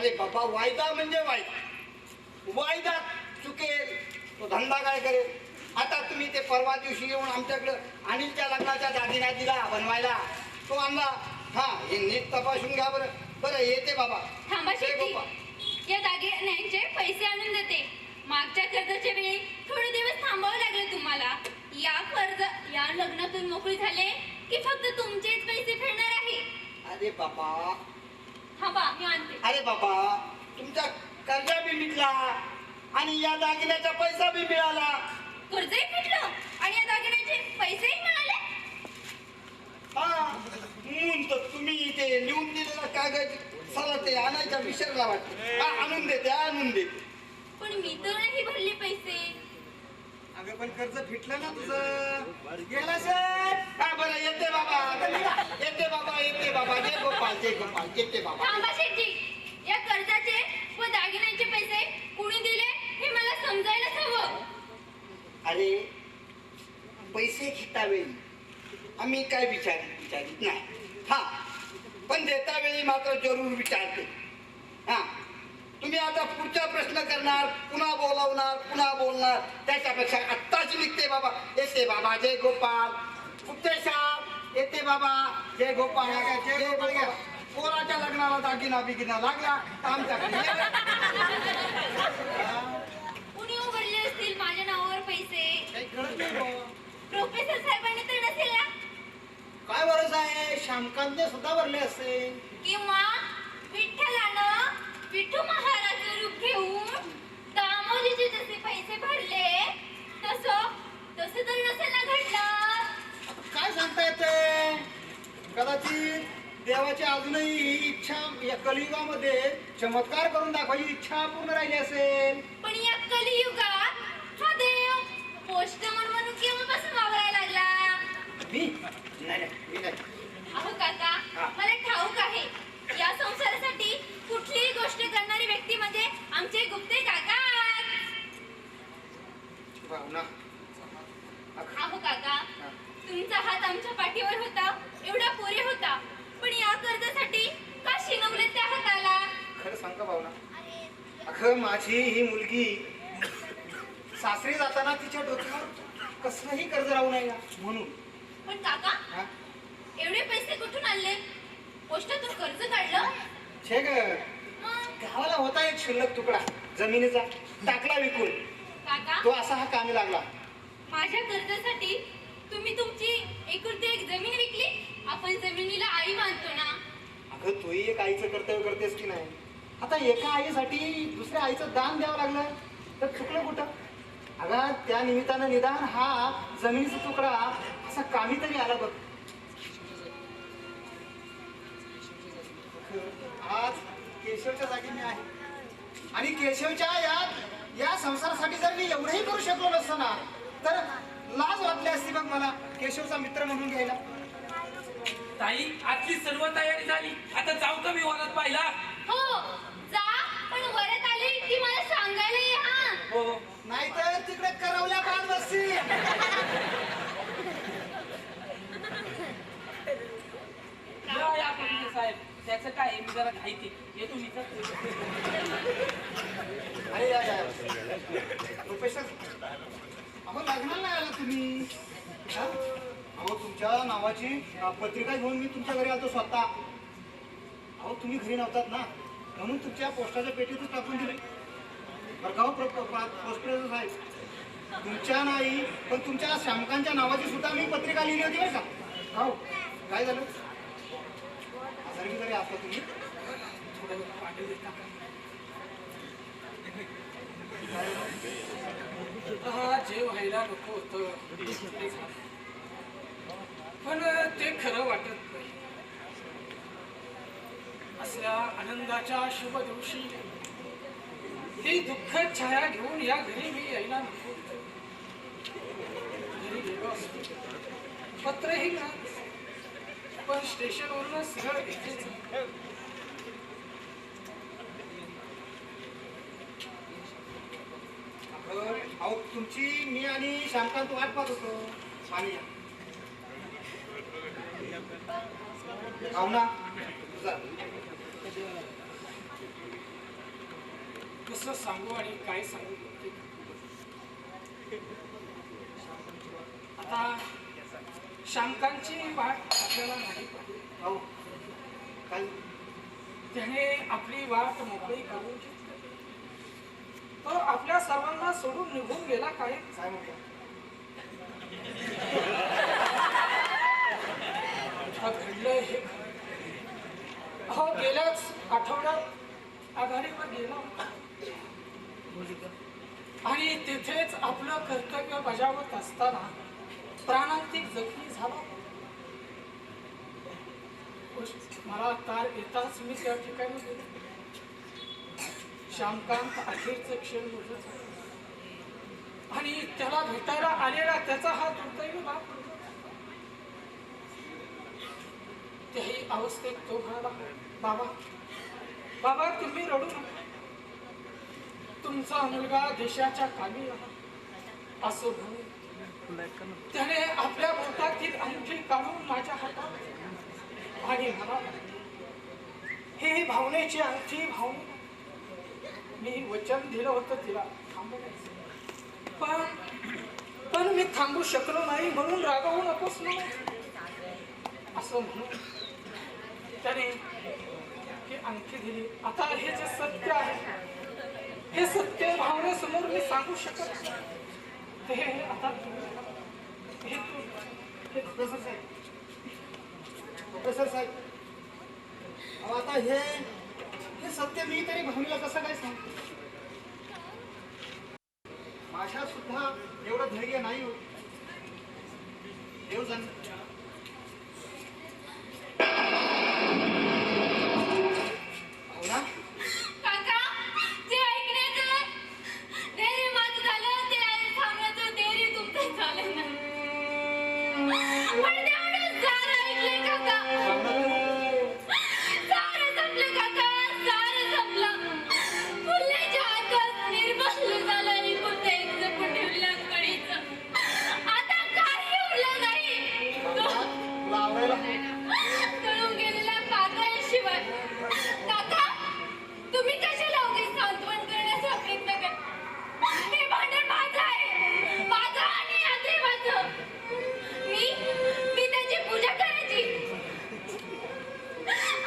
अरे बाबा वायदा म्हणजे वायदा, वायदा चुकेल तो धंदा काय करेल. आता तुम्ही ते परवा दिवशी येऊन आमच्याकडं अनिलच्या लग्नाच्या दागिना दिला बनवायला, तो आणला. हा हे नीट तपासून घ्या बरं. बरं येते बाबा. थांबा शेट्टी, या दागिन्यांचे पैसे आणून देते. मागच्या कर्जाच्या वेळी थोडे दिवस थांबावं लागले तुम्हाला. या लग्नातून मोकळी झाले की फक्त तुमचेच पैसे फेडणार आहे. अरे बाबा थांबा मी आणते. अरे बाबा तुमचा कर्जा बी मिटला आणि या दागिन्याचा पैसा बी मिळाला. कर्जही फिटलं आणि या दागिन्याचे पैसेही मिळाले. हा म्हणून तर तुम्ही ते लिहून दिलेला कागद चला ते आणायचा विसरला वाटतं. हा आणून देते आणून देते. पण मी तर नाही भरले पैसे. अगं पण कर्ज फिटलं ना तुझं. गेला सर. हा बरं येते बाबा येते बाबा येते बाबा. जय गोपाल जय गोपाल येते बाबा. थांबा शेट्टी, या कर्जाचे व दागिन्यांचे पैसे कुणी दिले हे मला समजायलाच हवं. अरे पैसे घेता वेळी आम्ही काय विचारित नाही. हा पण देता वेळी मात्र जरूर विचारते. हा तुम्ही आता पुढचा प्रश्न करणार, पुन्हा बोलावणार, पुन्हा बोलणार, त्याच्यापेक्षा आत्ताच निघते बाबा. येते बाबा जय गोपाल. उपदेशा येते बाबा जय गोपाल. जय गोपाल. पोराच्या लग्नाला दागिना बिगिना लागला तर आमच्याकडे कुणी उघडले असतील माझ्या नावावर पैसे. काही कळत नाही. प्रोफेसर साहेबांनी तर नसेल ना. काय भरोसा आहे, श्यामकांतने सुद्धा भरले असते. किंवा विठ्ठलानं विठू महाराज रूप घेऊन दामोदीचे जसे पैसे भरले तसं तर नसेल ना घडलं. काय सांगता येते. कदाचित देवाची अजूनही ही इच्छा या कलियुगामध्ये चमत्कार करून दाखवायची इच्छा पूर्ण राहिली असेल. पण या कलियुगात हा देव पोस्टमन म्हणून केव्हापासून वावरायला लागला. मी नाही. अहो काका, मला ठाऊक आहे या संसारासाठी कुठलीही गोष्ट करणारी व्यक्ती म्हणजे आमचे गुप्ते काका. अहो काका, तुमचा हात आमच्या पाठीवर होता, एवढा पुरे होता, पण या कर्जासाठी का शिनवले त्या हाताला. खरं सांग का भावना. अगं माझी ही मुलगी सासरी जाताना तिच्या डोक्यावर कसलंही कर्ज राहू नये म्हणून. पण काका एवढे पैसे कुठून आणले. पोस्टातून कर्ज काढलं. छे ग गावाला होता एक शिल्लक तुकडा जमिनीचा, टाकला विकून. काका तो असा हा कामी लागला. माझ्या कर्जासाठी तुम्ही तुमची एकुलती एक जमीन विकली. आपण जमिनीला आई मानतो ना. अगं तूही एक आईचं कर्तव्य करतेस की नाही. आता एका आईसाठी दुसऱ्या आईचं दान द्यावं लागलं तर चुकलं कुठं. अगं त्या निमित्तानं निदान हा जमिनीचा तुकडा असा कामी तरी आला बघ. आज केशवच्या जागी मी आहे आणि केशवच्या या संसारासाठी जर मी एवढंही करू शकलो नसतो ना तर लाज वाटली असती बघ मला केशवचा मित्र म्हणून घ्यायला. ताई आजची सर्व तयारी झाली, आता जाऊ का मी वरात पाहिला. हो जा, पण वरात आली की मला सांगायला ये. हा हो नाहीतर तिकडे करवल्या पाहत बसती. या पंडित साहेब, त्याचं काय मी जरा घाईते येतो मी. अरे या प्रोफेसर अहो लग्नाला नाही आला तुम्ही. अहो तुमच्या नावाची पत्रिका घेऊन मी तुमच्या घरी आलो स्वतः. अहो तुम्ही घरी नव्हतात ना म्हणून तुमच्या पोस्टाच्या पेटीतच टाकून दिले. बरं का पोस्टरेचं साहेब, तुमच्या नाही पण तुमच्या श्यामकांच्या नावाची सुद्धा मी पत्रिका लिहिली होती बरं का. हो काय झालं आजारी जरी असला तुम्ही जे व्हायला नको होतं पण ते खरं वाटत नाही. असल्या आनंदाच्या शुभ दिवशी ही दुःख छाया घेऊन या घरी मी यायला नको होतं. घरी गेलो असतो पत्रही मिळत पण स्टेशनवरून सरळ घेतलेच. अहो तुमची मी आणि श्यामकांत वाट पाहत होतो. पाणी हो ना कसं सांगू आणि काय सांगू ते. आता श्यामकांतची वाट आपल्याला नाही पाहिजे. अहो काय त्याने आपली वाट मोकळी करून घेतली. तो आपल्या सर्वांना सोडून निघून गेला काय. काय म्हटलं घडलंय हे अहो गेल्याच आठवड्यात आघाडीवर गेला होता आणि तिथेच आपलं कर्तव्य बजावत असताना प्राणांतिक जखमी झाला. मला तार येताच मी त्या ठिकाणी गेलो. श्यामकांत अखेरचे क्षण बुजत आणि त्याला भेटायला आलेला त्याचा हा दुर्दैवी बाप. त्याही अवस्थेत तो म्हणाला, बाबा बाबा तुम्ही रडू नका. तुमचा मुलगा देशाच्या कामी राहा असं म्हणून त्याने आपल्या बोटातील अंगठी काढून माझ्या हातात आणि मला ही भावनेची अंगठी भावने. मी वचन दिलं होतं तिला थांबवायचं, पण मी थांबू शकलो नाही म्हणून रागावू नकोस ना असं म्हणून त्याने ही अंगठी दिली. आता हे जे सत्य आहे हे सत्य भावनेसमोर मी सांगू शकत नाही. हे आता हे प्रोफेसर साहेब, प्रोफेसर साहेब, अहो आता हे सत्य मी तरी भावनेला कसं काय सांगतो. माझ्या सुद्धा एवढं धैर्य नाही हो. देव जाण हो ना. काका जे ऐकण्याचं धैर्य माझं झालं, ते सांगण्याचं धैर्य तुमचं झालं नाही. पण तेवढं सारं ऐकलंय काका. सारं संपलं काका, सारं संपलं. फुल्याच्या हातात निर्बंध झालं आणि कुठे एक जपून ठेवलं कळीचं. आता काही उरलं नाही. तुला आवडायला तळून गेलेल्या पातळीशिवाय. काका तुम्ही कशाला उगीच सांत्वन करण्याचा प्रयत्न करता. हे भांडण माझं आहे, माझं आणि या देवाचं. मी त्याची पूजा करायची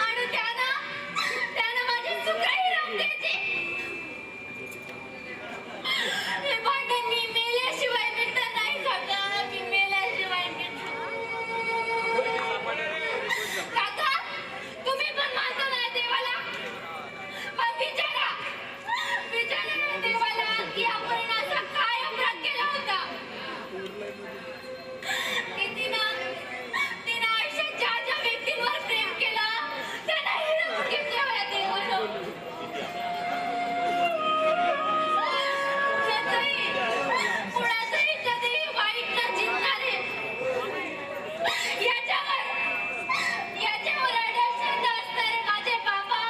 आणि त्यानं माझी चुकाही राहून द्यायची. हे भांडण मी मेल्याशिवाय मिटणार नाही काका, मी मेल्याशिवाय मिटणार. काका तुम्ही पण मानता ना देवाला. पण विचारा ना देवाला की आपण असा काय अपराध केला होता की तिनं आयुष्यात ज्या व्यक्तींवर प्रेम केलं त्यांना हिरावून घेतलं या देवानं. कुणाचंही कधीही वाईट न चिंतणारे याच्यावर अडचण असणारे माझे बाबा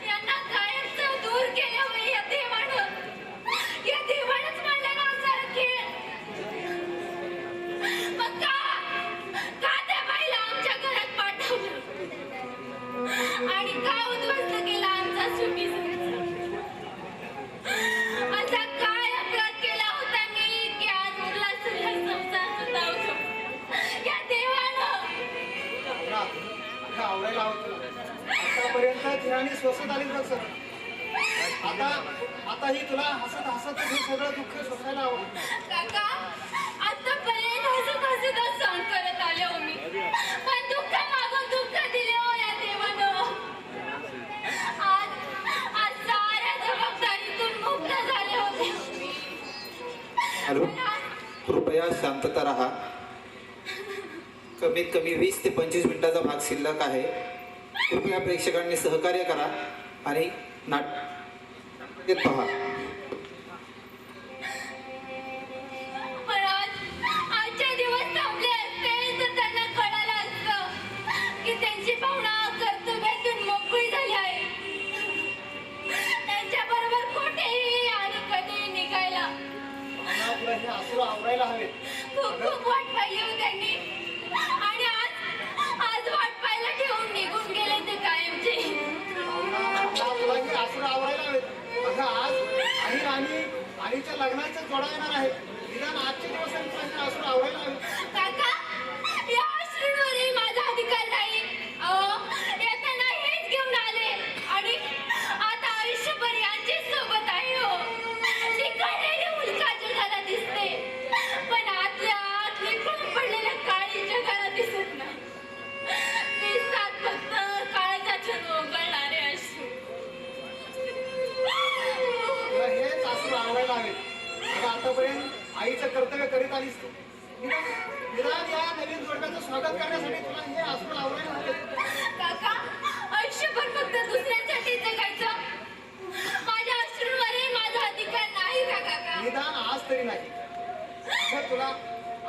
यांना कायमच दूर केले होय या देवानंच म्हणलं ना सारखे. मग का त्या बाईला आमच्या घरात पाठवलं आणि का उद्ध्वस्त केला आमचा सुखी संसार. असा काय अपराध केला होता मी की आज उरला सुरला संसार सुद्धा उजळला या देवानं. आवडायला हवं तुला. आतापर्यंत धिराणी स्वस्त आली बघ सगळं. आता ही तुला हसत हसत हे सगळं दुःख सोसायला हवं. काका आतापर्यंत हसत सहन करत आले हो मी. पण दुःख मागून दुःख दिले हो या देवानं. आज साऱ्या जबाबदारीतून मुक्त झाले होते मी. हॅलो, कृपया शांतता राहा. कमीत कमी 20 ते 25 मिनिटाचा भाग शिल्लक आहे. कृपया प्रेक्षकांनी सहकार्य करा आणि नाट्य पहा. पण आजचे दिवस थांबले असते तर त्यांना कळालं असतं की त्यांची भावना कर्तव्यातून मोकळी झाली आहे. त्यांच्याबरोबर कुठेही आणि कधीही निघायला तुला हे असुर आवरायला हवे. खूप वाट पाहिली हो त्यांनी आणि आज वाट पाहायला ठेवून निघून गेले ते कायमचे. तुला हे असुर आवरायला हवे. अगं थोडा येणार आहे. निदान आजच्या दिवस तरी तुला असं आवडायला हवे. काका, या अश्रूंवरही माझा अधिकार नाही. अहो, येताना हेच घेऊन आले आणि आता आयुष्यभर यांचीच सोबत आहे. हो, ती कळलेली उल्का जगाला दिसते, पण आतल्या आत विखुरून पडलेल्या काळी जगाला दिसत नाही. दिसतात फक्त काळजातून ओघळणारे अश्रू. तुला हेच असं आवडायला हवे. आता आतापर्यंत आईचं कर्तव्य करीत आलीस तू. निदान या नवीन जोडप्याचं स्वागत करण्यासाठी तुला हे असं आवडायला हवे. काका, आयुष्यभर फक्त दुसऱ्यांसाठी जगायचं. माझ्या अश्रूंवरही माझा अधिकार नाही का काका? निदान आज तरी नाही. तर तुला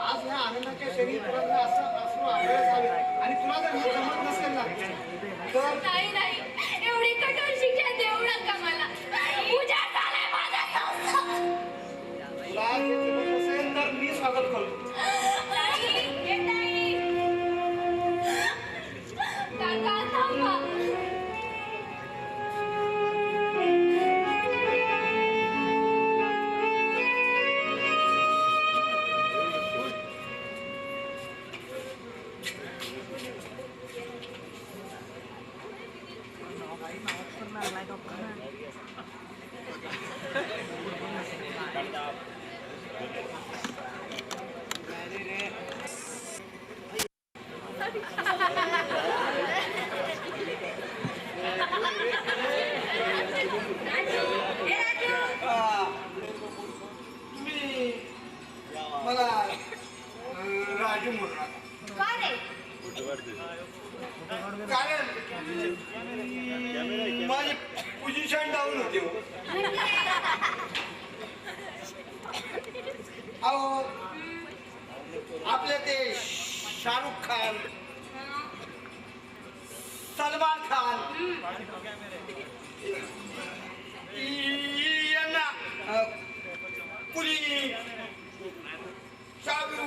आज ह्या आनंदाच्या शरीर तुला जर असं असं आवडायला हवे आणि तुला जर हे जमत नसेल ना तर नाही नाही, एवढी कठोर शिक्षा देऊ नका मला. उजाड झालाय माझा संसार. तुला हे जमत नसेल तर मी स्वागत करतो. नाही, हे नाही. काका, थांबा. तुम्ही मला राजू म्हणणार. का रे? कारण माझी पोझिशन डाऊन होते. हो. अहो आपले ते शाहरुख खान, सलमान खान यांना कुणी शाहरुख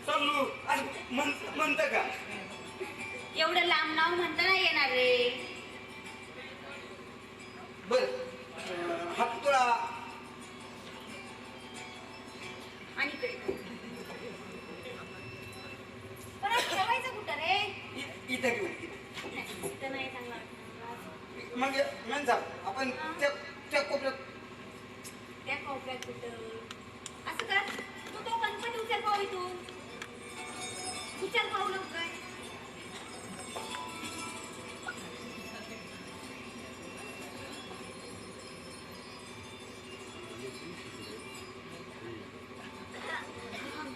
सल्लू असं म्हणतं का? एवढं लांब नाव म्हणता नाही येणार रे. बर हा पुतळा आणि इकडे परत ठेवायचं कुठं रे? इथे घेऊ. नाही, इथं नाही चांगलं वाटणार. मग मेन साहेब आपण त्या कोपऱ्यात त्या कोपऱ्यात कुठं? असं कर, तू तो गणपती उचल पाहू इथून. उचल पाहू लवकर.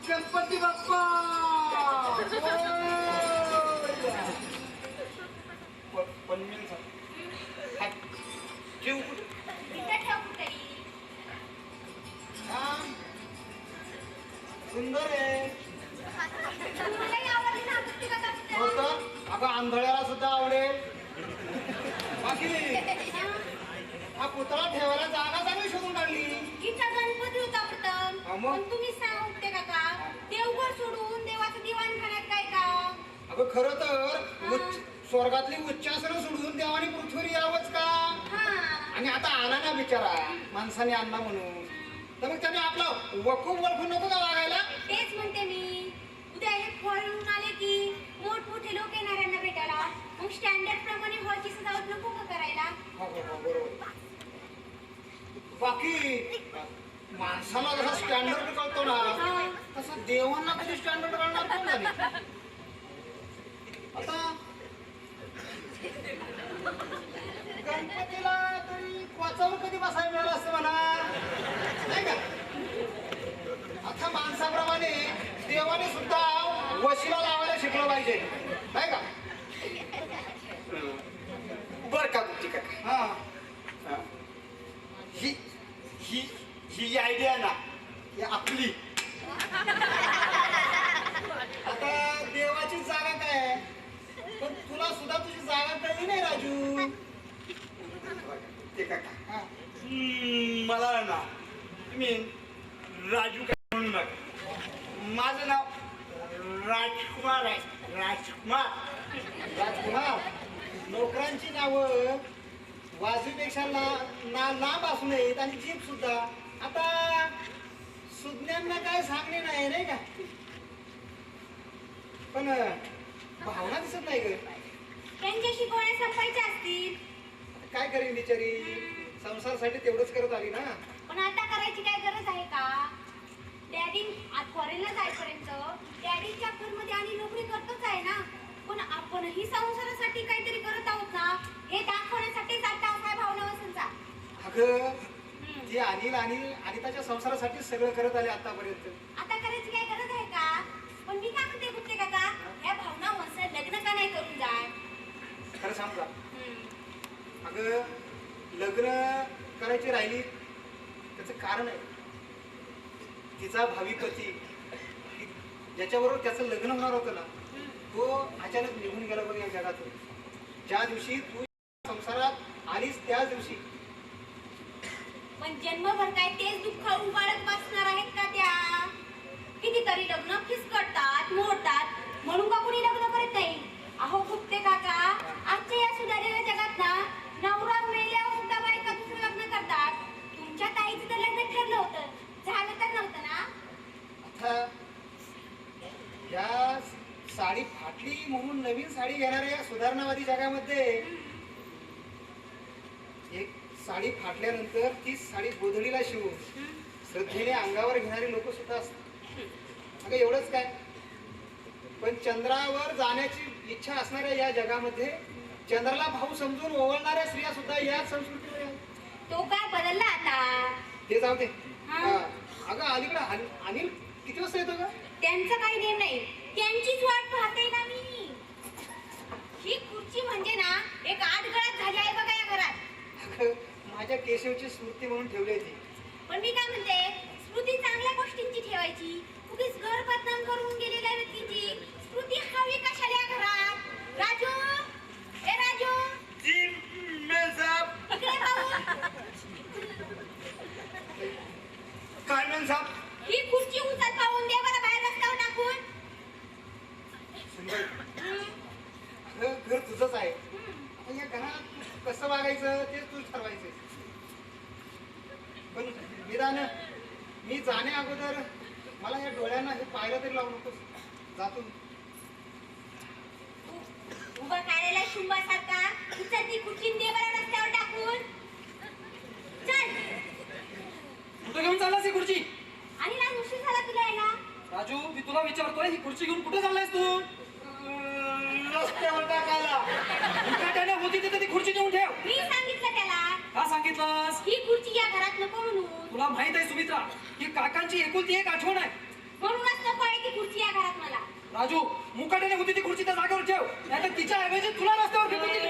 गणपती बाप्पा पण मेन साहेब हा ठेवू कुठे? इथं ठेव कुठेही. छान सुंदर आहे. तुम्हालाही आवडली ना आकृती का काका? हो तर अगं आंधळ्याला सुद्धा आवडेल. बाकी हा पुतळा ठेवायला जागा चांगली शोधून काढली. इथं गणपती होता प्रथम. हा मग? पण तुम्ही सांगते काका, देवघर सोडून देवाचं दिवाणखान्यात काय का? अगं खरं तर स्वर्गातली उच्चासनं सोडून देवाने पृथ्वीवर यावंच का? हा. आणि आता आला ना बिचारा माणसाने आणला म्हणून तर मग त्याने आपला वकूफ ओळखून नको का वागायला? तेच म्हणते मी. उद्या हे फळ येऊन आले की मोठमोठे लोक येणार यांना भेटायला. मग स्टँडर्ड प्रमाणे हॉलची सजावट नको का करायला? हो बरोबर. बाकी माणसाला जसा स्टँडर्ड कळतो ना हा. तसं देवांना कधी स्टँडर्ड कळणार कोण झाली? आता गणपतीला तरी वाचावं कधी बसायला मिळालं असतं म्हणा नाही का? आता माणसाप्रमाणे देवाने सुद्धा वशिला लावायला शिकलं पाहिजे नाही का? बर का बुद्धी का? हा ही ही ही आयडिया ना ही आपली. आता देवाची जागा काय आहे? पण तुला सुद्धा तुझी जागा कळली नाही राजू. ते काका मला ना मी राजू काय म्हणू नका. माझं नाव राजकुमार आहे. राजकुमार नोकरांची नावं वाजवीपेक्षा लांब असू नयेत आणि जीभ सुद्धा. आता सुज्ञांना काय सांगणे नाही का, पण भावना दिसत नाही ग. त्यांच्या शिकवण्या संपायच्या असतील. आता काय करेन बिचारी, संसारासाठी तेवढंच करत आली ना. पण आता करायची काय गरज आहे का? डॅडी आज फॉरेनला जाईपर्यंत डॅडीच्या घरमध्ये आणि नोकरी करतच आहे ना. पण आपणही संसारासाठी काहीतरी करत आहोत ना, हे दाखवण्यासाठी आता काय भावना वसंतचा. अगं ते आणि त्याच्या संसारासाठी सगळं करत आले आतापर्यंत. आता करायची काय गरज आहे का? पण मी काय म्हणते गुप्ते काका, या भावना वसंत लग्न का नाही करून जाय? खरं सांग का, अगं लग्न करायची राहिली त्याचं कारण आहे. तिचा भावी पती ज्याच्याबरोबर त्याचं लग्न होणार होतं ना, तो अचानक निघून गेला बघ या जगातून. ज्या दिवशी तू संसारात आलीस त्याच दिवशी. पण जन्मभर काय तेच दुःख उभारत बसणार आहेत का त्या? कितीतरी लग्न फिसकटतात, मोडतात, म्हणून का कुणी लग्न करत नाही? अहो गुप्ते काका, आजच्या या सुधारलेल्या जगात ना नवरा मेल्यावर सुद्धा बायका दुसरं लग्न करतात. तुमच्या ताईचं तर लग्न ठरलं होतं, झालं तर नव्हतं ना? आता या साडी फाटली म्हणून नवीन साडी घेणाऱ्या या सुधारणावादी जगामध्ये एक साडी फाटल्यानंतर ती साडी गोधडीला शिवून श्रद्धेने अंगावर घेणारी लोक सुद्धा असतात. अगं एवढंच काय, पण चंद्रावर जाण्याची इच्छा असणाऱ्या या जगामध्ये चंद्राला भाऊ समजून ओवळणाऱ्या स्त्रिया सुद्धा या संस्कृतीमध्ये आहेत. तो काय बदलला आता? ते जाऊ दे. हा. अगं अलीकडे अनिल किती वाजता येतो का? त्यांचं काही नेम नाही, त्यांचीच वाट पाहते ना मी. ही खुर्ची म्हणजे ना एक आडगळात झाली आहे बघा या घरात. अगं, माझ्या केशवची स्मृती म्हणून ठेवली आहे ती. पण मी काय म्हणते, स्मृती चांगल्या गोष्टींची ठेवायची, उगीच घर बदनाम करून गेलेल्या व्यक्तीची स्मृती हवी कशाला या घरात? राजू, ए राजू, इकडे पाहू. काय मेन साहेब? ही खुर्ची उचल पाहून दे बरं बाहेर रस्त्यावर टाकून. सुनबाई, अगं, घर तुझंच आहे. आता या घरात कसं वागायचं ते तूच ठरवायचं. पण निदान मी जाण्या अगोदर मला या डोळ्यांना हे पाहायला तरी लावू नकोस. जातो. उभा काढलेला शुंभासारखा उचल ती खुर्ची दे बरं रस्त्यावर टाकून. चल. कुठे घेऊन चाललास ही खुर्ची? आणि ना उशीर झाला तुला यायला. राजू, मी तुला विचारतोय, ही खुर्ची घेऊन कुठे चाललायस तू? रस्त्यावर टाकायला. मुकाट्याने होती तिथे ती खुर्ची नेऊन ठेव. मी सांगितलं त्याला, का सांगितलंस? ही खुर्ची या घरात नको म्हणून. तुला माहित आहे सुमित्रा, ही काकांची एकुलती एक आठवण आहे. म्हणूनच नको आहे ती खुर्ची या घरात मला. राजू, मुकाट्याने होती ती खुर्ची त्या जागेवर ठेव, नाहीतर तिच्या ऐवजी तुला रस्त्यावर फेकून देईल.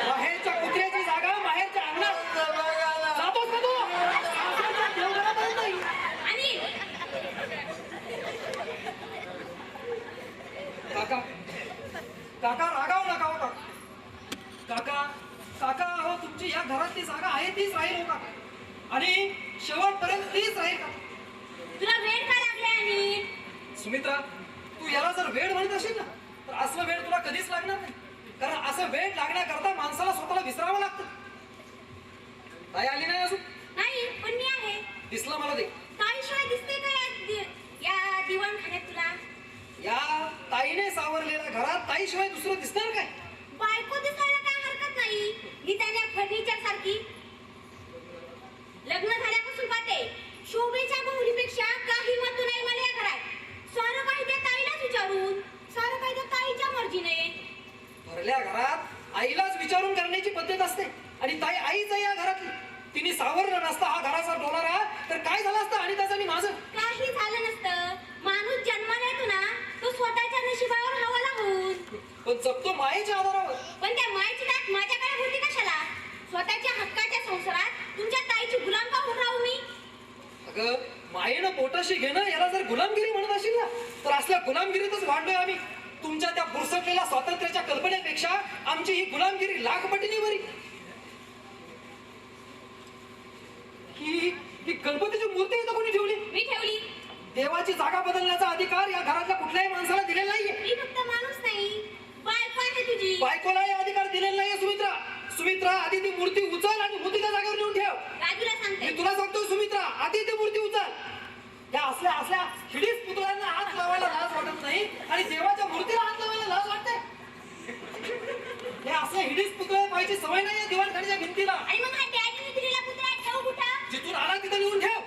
बाहेरच्या कुत्र्याची जागा बाहेरच्या अंगणात. जातोस का तू? देवघरापर्यंत नाही. आणि काका, काका रागावू नका हो काका. काका, काका अहो तुमची या घरातली जागा आहे तीच राहील हो काका, आणि शेवटपर्यंत तीच राहील का? तुला वेळ का लागले? आणि सुमित्रा, तू याला जर वेळ म्हणत असेल ना, तर असलं वेळ तुला कधीच लागणार नाही. कारण असं वेळ लागण्याकरता माणसाला स्वतःला विसरावं लागतं. ताई आली नाही अजून? नाही, पण मी आहे. दिसलं मला ते. ताईशिवाय दिसते का या दिवाणखान्यात तुला? या ताईने सावरलेल्या घरात ताईशिवाय दुसरं दिसणार काय? बायको दिसायला काय हरकत नाही, निदान या फर्निचर सारखी. लग्न झाल्यापासून पाहते, शोभेच्या बहुरीपेक्षा काही महत्व नाही मला या घरात. सारं काही त्या ताईलाच विचारून, सारं काही त्या ताईच्या मर्जीने. भरल्या घरात आईलाच विचारून करण्याची पद्धत असते, आणि ताई आईच आहे या घरातली. तिने सावरलं नसता हा घराचा डोलारा, तर काय झालं असतं आणि त्याचं आणि माझं? काही झालं नसतं. माणूस जन्माला येतो ना, तो स्वतःच्या नशिबावर हवाला होऊन. पण जगतो मायेच्या आधारावर. पण त्या मायची दाट माझ्याकडे होती कशाला? स्वतःच्या हक्काच्या संसारात तुमच्या ताईची गुलाम का होऊन राहू मी? अगं, मायेनं पोटाशी घेणं याला जर गुलामगिरी म्हणत असेल ना, तर असल्या गुलामगिरीतच वाढलोय आम्ही. तुमच्या त्या बुरसटलेल्या स्वातंत्र्याच्या कल्पनेपेक्षा आमची ही गुलामगिरी लाख पटीने बरी. ही गणपतीची मूर्ती इथं कोणी ठेवली? मी ठेवली. देवाची जागा बदलण्याचा अधिकार या घरातल्या कुठल्याही माणसाला दिलेला नाहीये. मी फक्त माणूस नाही, बायको आहे तुझी. आणि देवाच्या मूर्तीला हात लावायला लाज वाटते? हे असं हिडीस पुतळे पाहिजे सवय नाही दिवाणखान्याच्या भिंतीला. आणि मग हा डॅडीने दिलेला पुतळा ठेव कुठं? जिथून आला तिथं लिहून ठेव.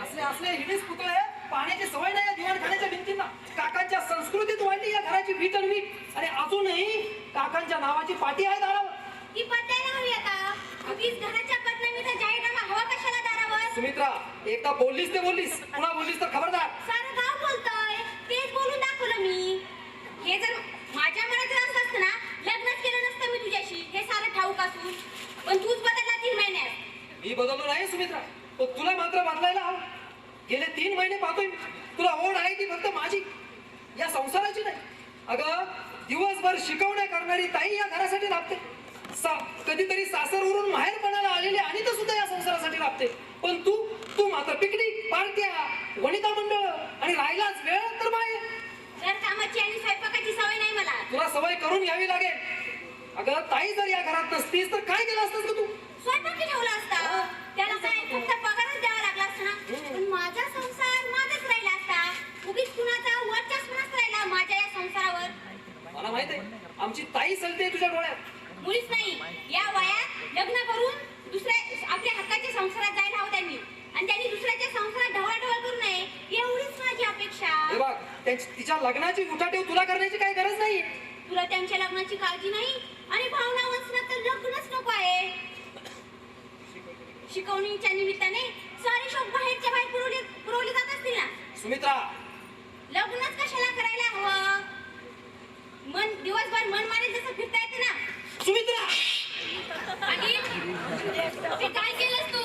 असले असले हिडीस पुतळे पाण्याची सवय नाही दिवाणखान्याच्या भिंतींना. काकांच्या संस्कृतीत वाढली या घराची भीत आणि मीठ, आणि अजूनही काकांच्या नावाची पाटी आहे दारावर. ती बदलायला हवी आता. उगीच घराच्या बदनामीचा जाहीरनामा हवा कशाला दारावर? सुमित्रा, एकदा बोललीस ते बोललीस, पुन्हा बोललीस तर खबरदार. सारं गाव बोलतोय, तेच बोलून दाखवलं मी. हे जर माझ्या मनात जर असं असतं ना, लग्नच केलं नसतं मी तुझ्याशी, हे सारं ठाऊक असून. पण तूच बदलला 3 महिन्यात. मी बदललो नाही सुमित्रा, तो तुला मात्र बदलायला हवं. गेले 3 महिने पाहतोय मी. तुला ओढ आहे ती फक्त माझी, या संसाराची नाही. अगं दिवसभर शिकवण्या करणारी ताई या घरासाठी राबते. कधीतरी सासरवरून माहेरपणाला आलेली आणि तर सुद्धा या संसारासाठी राबते. पण तू मात्र पिकनिक, पार्ट्या, वनिता मंडळ आणि राहिलाच वेळ तर बाहेर. घर कामाची आणि स्वयंपाकाची सवय नाही मला. तुला सवय करून घ्यावी लागेल. अगं ताई जर या घरात नसतीस तर काय केलं असतंस ग तू? स्वयंपाकी ठेवला असता. त्याला काय फक्त पगारच द्यावा लागला असता ना. पण माझा संसार माझाच राहिला असता. उगीच कुणाचा वर्चस्वच राहिला माझ्या या संसारावर. मला माहित आहे आमची ताई सलते तुझ्या डोळ्यात. मुलीच नाही, या वयात लग्न करून दुसऱ्या आपल्या हक्काच्या संसारात जायला हवं त्यांनी. आणि त्यांनी दुसऱ्याच्या संसारात ढवळाढवळ करू नये, एवढीच माझी अपेक्षा. हे बघ, तिच्या लग्नाची उठाठेव तुला करण्याची काही गरज नाही. तुला त्यांच्या लग्नाची काळजी नाही आणि भावना वचनात तर लग्नच नको आहे. शिकवणीच्या निमित्ताने सारे शोक बाहेरच्या बाहेर पुरवले जात असतील ना. सुमित्रा, लग्नच कशाला करायला हवं? दिवसभर मन मारेल जसं फिरता येते ना. सुमित्रा, आणि ते काय केलंस तू?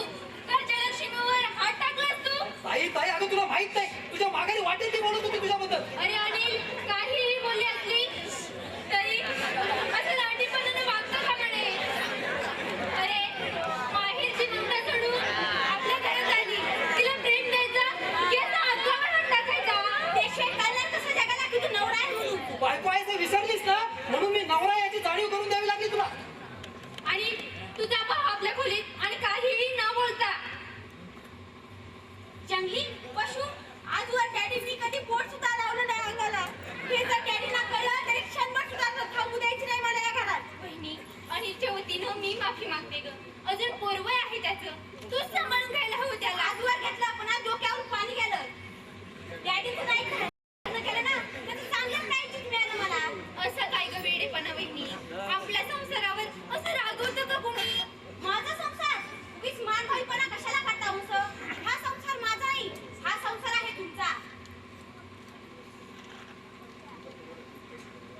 घरच्या लक्ष्मीवर हात टाकलास तू. ताई अगं तुला माहित नाही, तुझ्या माघारी वाटेल ती बोलत होती तुझ्याबद्दल. अरे अनिल, काहीही बोलली असली तरी असं लाटीपणाने वागतं का म्हणे? अरे माहेरची ममता सोडून आपल्या घरात आली, तिला प्रेम द्यायचं की असा हातगावर हात टाकायचा? ते शेकायला कसं जगाला की तू नवरा आहे म्हणून. तू बायको आहेस विसरलीस ना, म्हणून मी नवरा याची जाणीव करून द्यावी लागली तुला. आणि तुझा भाव आपल्या खोलीत आणि काहीही न बोलता जंगली पशु. आजवर डॅडींनी कधी पोट सुद्धा लावलं नाही अंगाला. हे जर डॅडीला कळलं तरी क्षणभर सुद्धा थांबू द्यायची नाही मला या घरात. बहिणी, अनिलच्या वतीनं मी माफी मागते ग. अजून पोरवय आहे त्याचं, तूच सांभाळून घ्यायला हवं त्याला. आजवर घेतलं आपण, आज डोक्यावर पाणी गेलं. डॅडीचं नाही केलं ना, त्याचं चांगलं नाही मिळालं मला. असं काय ग वेडेपणा बहिणी? आपल्या संसारावर असं रागवतं का कोणी? माझा संसार उगीच मानभाईपणा कशाला करता उंच? हा संसार माझा नाही, हा संसार आहे तुमचा.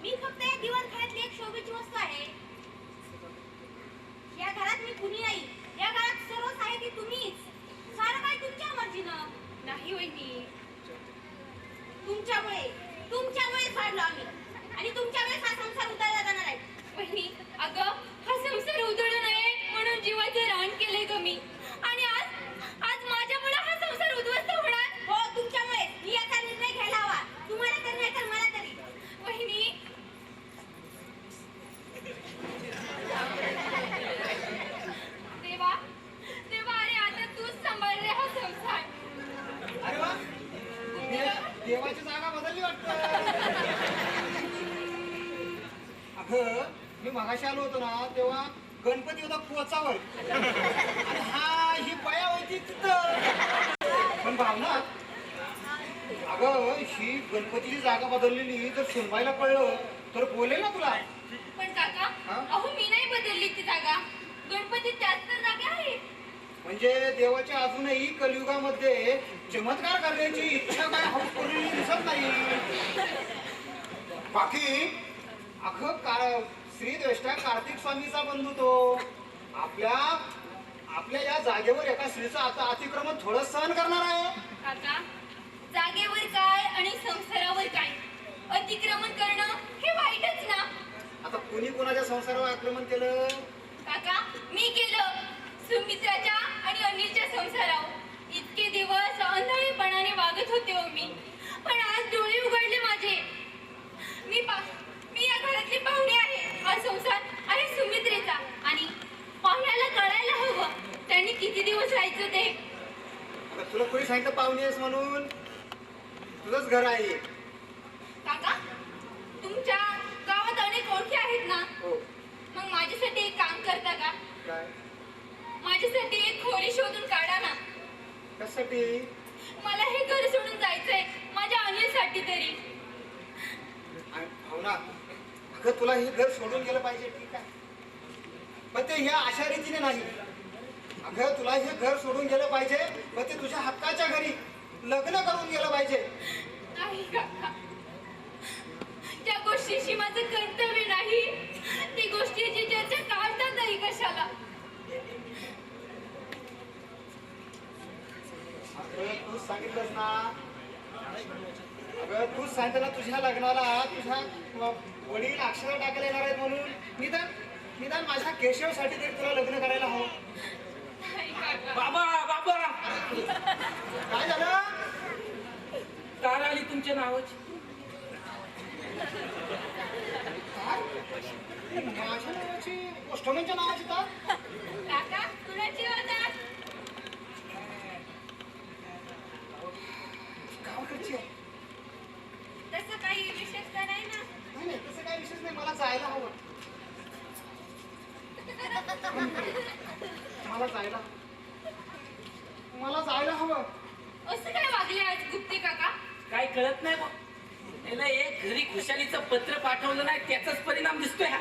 मी फक्त या दिवाणखान्यातली एक शोभेची वस्तू आहे. या घरात मी कुणी नाही. या घरात सर्वच आहे ती तुम्हीच. सारं काय तुमच्या मर्जीनं. नाही वहिनी, तुमच्यामुळे वाढलो आम्ही आणि तुमच्यामुळेच हा संसार उतरला जाणार आहे. वहिनी, अगं हा संसार उधळू नये म्हणून जीवाचं रान केलंय ग मी. आणि आज माझ्यामुळे हा संसार उद्ध्वस्त होणार. हो, तुमच्यामुळे. मी याचा निर्णय घ्यायला हवा. तुम्हाला तर नाही तर मला तरी. वहिनी, देवा अरे आता तूच सांभाळ रे हा संसार. अरे वा, देवाची जागा बदलली वाटतं. अगं मी मगाशी आलो होतो ना, तेव्हा गणपती होता कोचावर आणि ही बया होती तिथं. पण भावना, अगं ही गणपतीची जागा बदललेली जर सुनबाईला कळलं तर बोलेल ना तुला. पण काका, अहो मी नाही बदलली ती जागा. गणपती त्याच तर जागा आहे. म्हणजे देवाच्या अजूनही कलियुगामध्ये चमत्कार करण्याची इच्छा काय हौस करून दिसत नाही. बाकी अगं श्री द्वेष्टा कार्तिक स्वामीचा बंधू तो. आपल्या या जागेवर एका स्त्रीचं आता अतिक्रमण थोडं सहन करणार आहे. काका, जागेवर काय आणि संसारावर काय अतिक्रमण करणं हे वाईटच ना. आता कुणी कोणाच्या संसारावर आक्रमण केलं? काका, मी केलं. सुमित्राच्या आणि अनिलच्या संसारावर इतके दिवस अंधळेपणाने वागत होते हो मी. पण आज डोळे उघडले माझे. मी या घरातली पाहुणी आहे. हा संसार आहे सुमित्रेचा आणि पाहुण्याला कळायला हवं त्यांनी किती दिवस राहायचं ते. तुला कोणी सांगितलं पाहुणी आहेस म्हणून? तुझंच घर आहे. काका तुमच्या गावात अनेक ओळखी आहेत ना, हो. मग माझ्यासाठी एक काम करता का? काय? माझ्यासाठी एक खोली शोधून काढा ना. कशासाठी? मला हे घर सोडून जायचंय, माझ्या अनिलसाठी तरी. हो ना. अगं तुला हे घर सोडून गेलं पाहिजे, ठीक आहे, पण ते ह्या अशा रीतीने नाही. अगं तुला हे घर सोडून गेलं पाहिजे, पण ते तुझ्या हक्काच्या घरी लग्न करून गेलं पाहिजे. नाही काका, त्या गोष्टीशी माझं कर्तव्य नाही. ती गोष्टीची चर्चा काढता तरी कशाला? अगं तूच सांगितलंस ना, अगं तूच सांगितलं ना तुझ्या लग्नाला तुझ्या वडील अक्षर टाकायला येणार आहेत म्हणून. निदान निदान माझ्या केशवसाठी तरी तुला लग्न करायला हवं. नाही काका. बाबा बाबा, काय झालं? तार आली तुमच्या नावाची. काय? माझ्या नावाची, गोष्टमनच्या नावाची का? काका कुणाची होता? गावाकडची आहे. तसं काही विशेष नाही ना. नाही नाही तसं काही विशेष नाही, मला जायला हवं. मला जायला हवं. असं काय वागले आज गुप्ते काका? काय कळत नाही बा. याला एक घरी खुशालीचं पत्र पाठवलं नाही त्याचाच परिणाम दिसतोय हा.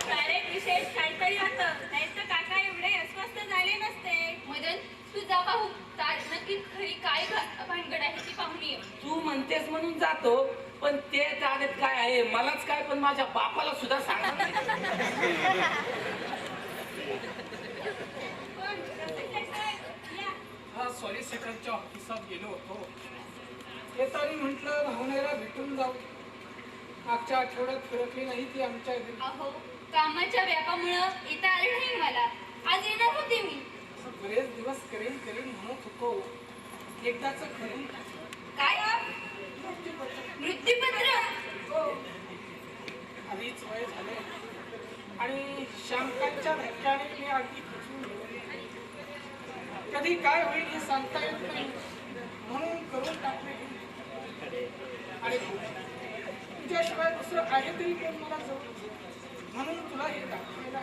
डायरेक्ट विशेष काहीतरी होतं, नाही तर काका एवढे अस्वस्थ झाले नसते. मदन तू जा पाहू, तार नक्की खरी काय भानगड आहे ती पाहून ये. तू म्हणतेस म्हणून जातो, पण ते जाण्यात काय आहे मलाच काय, पण माझ्या बापाला सुद्धा सांगा नाही. पण प्रोफेसर साहेब, या. हा सॉलिसिटरच्या ऑफिसात गेलो होतो. येताना म्हटलं भावनेला भेटून जाऊ. मागच्या आठवड्यात फिरकली नाही ती आमच्या घरी. अहो कामाच्या व्यापामुळं येता आलं नाही मला. आज येणार होते मी. बरेच दिवस करेन करेन म्हणत होतो. एकदाच करून काय? मृत्यूपत्र? आधीच वय झाले आणि शांकांच्या धक्क्याने मी अगदी खचून गेले. कधी काय होईल हे सांगता येत नाही, म्हणून करून टाकले. आणि तुझ्याशिवाय दुसरं आहे तरी कोण मला जवळ, म्हणून तुला हे दाखवायला.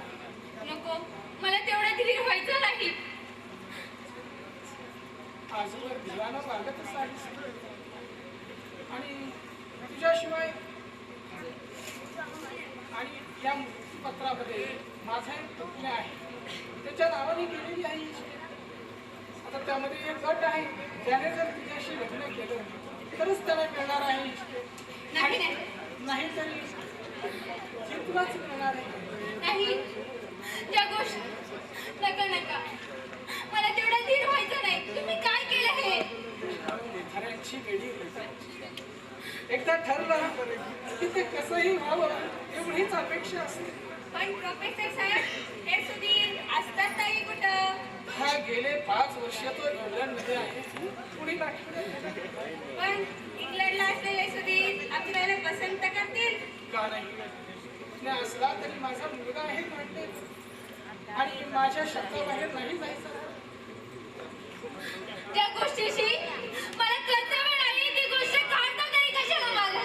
नको, मला तेवढा धीर व्हायचा नाही. आजवर दिवानं वागतच आहे आणि तुझ्याशिवाय. आणि या मृत्यूपत्रामध्ये माझा एक तुकड्या आहे, त्याच्या नावाने गेलेली आहे. आता त्यामध्ये एक गट आहे, त्याने जर तुझ्याशी लग्न केलं तरच त्याला मिळणार आहे. नाही नाही नाही तरी हे तुलाच मिळणार आहे. नाही, त्या गोष्टी नका नका, मला तेवढा धीर व्हायचा नाही. तुम्ही काय केलं हे? खऱ्यांची वेळी एकदा ठरलं की ते कसंही व्हावं एवढीच अपेक्षा असते. पण प्रोफेसर साहेब, हे सुधीर असतात नाही कुठं? हा गेले 5 वर्ष तो इंग्लंडमध्ये आहे. पुढील आठवड्यात पण इंग्लंडला असलेले सुधीर आपल्याला पसंत करतील का नाही? नाही असला तरी माझा मुलगा आहे म्हणते आणि माझ्या शब्दाबाहेर नाही जायचं. त्या गोष्टीशी मला कर्तव्य नाही. ती गोष्ट काढता तरी कशाला मला?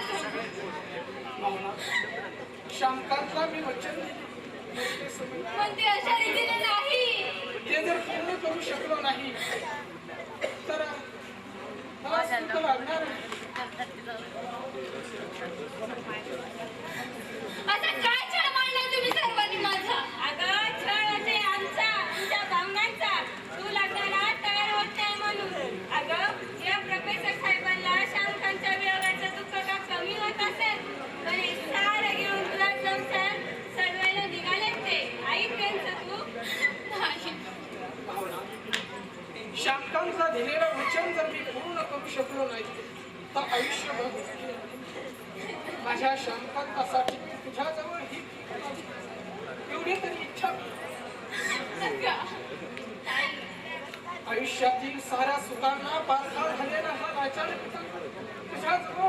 शांकांतला मी वचन दिले, पण ते अशा रीतीने नाही. ते जर पूर्ण करू शकलो नाही तर मला सुद्धा लागणार आहे. आता काय छळ मांडला तुम्ही सर्वांनी माझा? अगं छळ म्हणजे आमचा, तुमच्या भावनांचा. तू लग्नाला तयार होत नाही म्हणून. अगं या प्रोफेसर साहेबांना शांतांच्या वियोगाचं दुःख का कमी होत असेल, पण हे सारं घेऊन तुला संसार सडवायला निघालेत ते. ऐक त्यांचं तू. नाही. शांकांचा दिलेलं वचन जर मी पूर्ण करू शकलो नाही तर आयुष्यभर माझ्या शांकांतासाठी तुझ्याजवळ ही एवढी तरी इच्छा. नका. आयुष्यातील साऱ्या सुखांना पारखा झालेला हा राजाने तुझ्याजवळ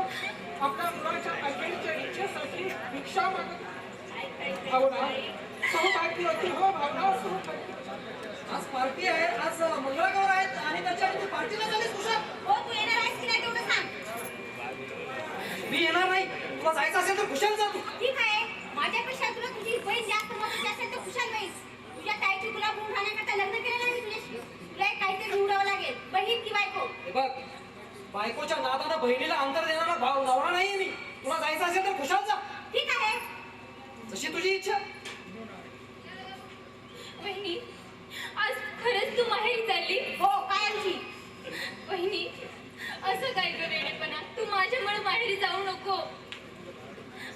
आपल्या मुलाच्या अखेरच्या इच्छेसाठी भिक्षा मागत. भावना सौभाग्यवती हो, भावना सौभाग्य. आज पार्टी आहे, आज मंगळागौर आहेत आणि त्याच्या जायचं असेल तर कुशाल जा तू. ठीक आहे, माझ्यापेक्षा तुला तुझी बहीण जास्त महत्वाची असेल तर खुशाल बहीण. तुझ्या ताईची गुलाब होऊन राहण्याकरता लग्न केलं नाही मी तुझ्याशी. तुला एक काहीतरी निवडावं लागेल, बहीण की बायको. हे बघ, बायकोच्या नादानं बहिणीला अंतर देणारा भाव नवरा नाहीये मी. तुला जायचं असेल तर खुशाल जा, ठीक आहे जशी तुझी इच्छा. बहिणी, आज खरंच तू माहेरी चालली? हो, कायमची. बहिणी, असं काय ग वेडेपणा, तू माझ्यामुळे माहेरी जाऊ नको.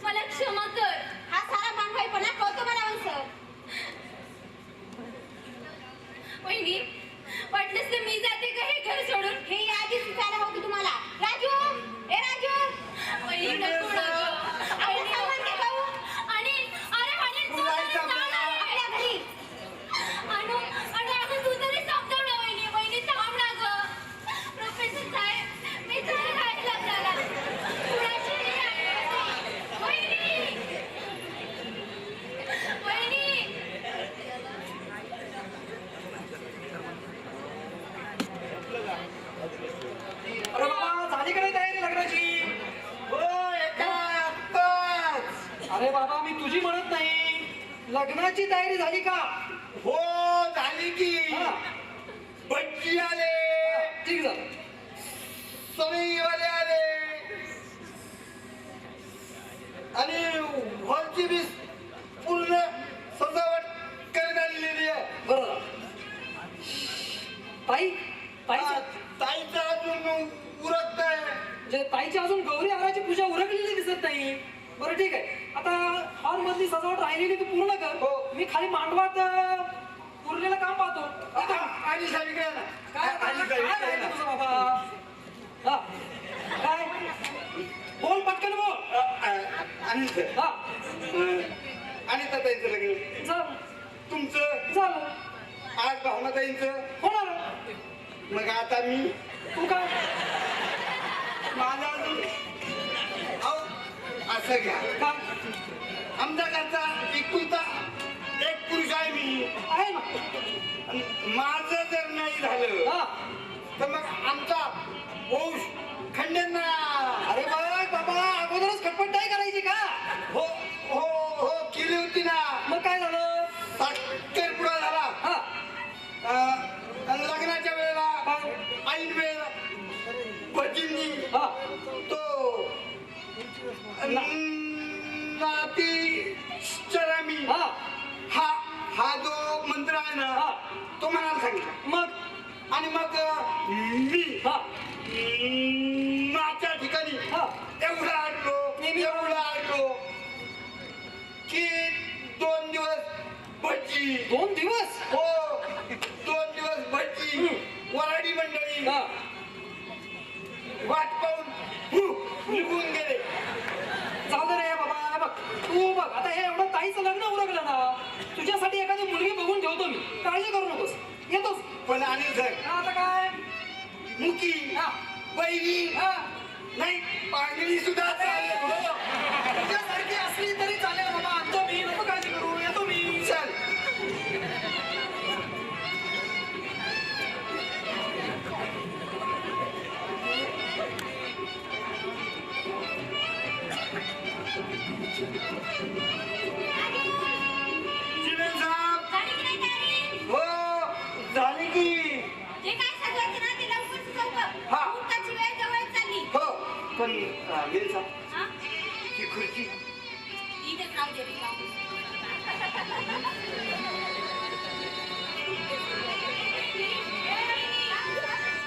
मला क्षमा कर. हा सारा मानवाईपणा कळतो मला अंसर. बहिणी, वाटलंच तर मी जाते का हे घर सोडून? हे आधीच विचारलं होतं तुम्हाला. राजू, ए राजू, बहिणी नको ना गं. बहिणी आपण काय करू? आणि अरे आणि तू तरी सांग ना आपल्या घरी. आणि तू तरी समजाव ना वहिनी. वहिनी थांब ना गं. प्रोफेसर साहेब, मी तर राहिला आपल्याला. कुणाची नाही आहे. वहिनी, वहिनी. अरे बाबा, झाली का नाही तयारी लग्नाची? हो आत्ताच. अरे बाबा, मी तुझी म्हणत नाही, लग्नाची तयारी झाली का? हो झाली की. हा, भटजी आले, ठीक झालं. सवयीवाले आले आणि हॉलची बी पूर्ण सजावट करण्यात आलेली आहे. बरं. ताई, हा, ताईचं अजून उरकत आहे. म्हणजे ताईची अजून गौरी आराची पूजा उरकलेली दिसत नाही. बरं ठीक आहे, आता हॉल मधली सजावट राहिलेली तू पूर्ण कर. हो. मी खाली मांडवात उरलेलं काम पाहतो. आणि सावित्र्य ना. काय आणि काय सावित्र्य राहिलं ना. तुझं बाबा? हा, काय बोल, पटकन बोल. आणि हा, आणि ताईंचं लग्न चल, तुमचं झालं, आज भावनाताईंचं. होणार. मग आता मी तू काय? माझा अजून अहो, असं घ्या. काय आमच्या घरचा एकुलता एक पुरुष आहे मी. आहे ना? आणि माझं जर नाही झालं हा, तर मग आमचा वंश खंडन ना. अरे बाबा, अगोदरच खटपट नाही करायची का? हो हो हो केली होती ना. मग काय झालं? साखरपुडा झाला. हा, आणि लग्नाच्या वेळेला काय? ऐन वेळेला भटजींनी हा, तो नाती चरामी हा, हा हा जो मंत्र आहे ना हा. तो म्हणायला सांगितला. मग आणि मग मी हा, नाच्या ठिकाणी हा. एवढा आडलो की 2 दिवस भटजी. 2 दिवस? हो 2 दिवस भटजी वराडी मंडळी हा, वाट पाहून निघून गेले. जाऊ दे रे बाबा. हे बघ, तू बघ, आता हे एवढं ताईचं लग्न उरकलं ना, तुझ्यासाठी एखादी मुलगी बघून ठेवतो मी. काळजी करू नकोस, येतोस. पण आणि जर आता काय? मुकी हा, पहिली हा. नाही पांगली सुद्धा चालेल. हो. तुझ्यासारखी असली तरी चालेल बाबा. आणतो मी, नको काळजी करू, येतो मी. चल. जिवेल साहेब. झाली की नाही तयारी? हो झाली की. जे काय सजवायचं ना ते लवकर सुचव गं. हा. मुहूर्ताची वेळ जवळ चालली. हो पण जिवेल साहेब हा? ही खुर्ची इथेच राहू दे, राहू दे.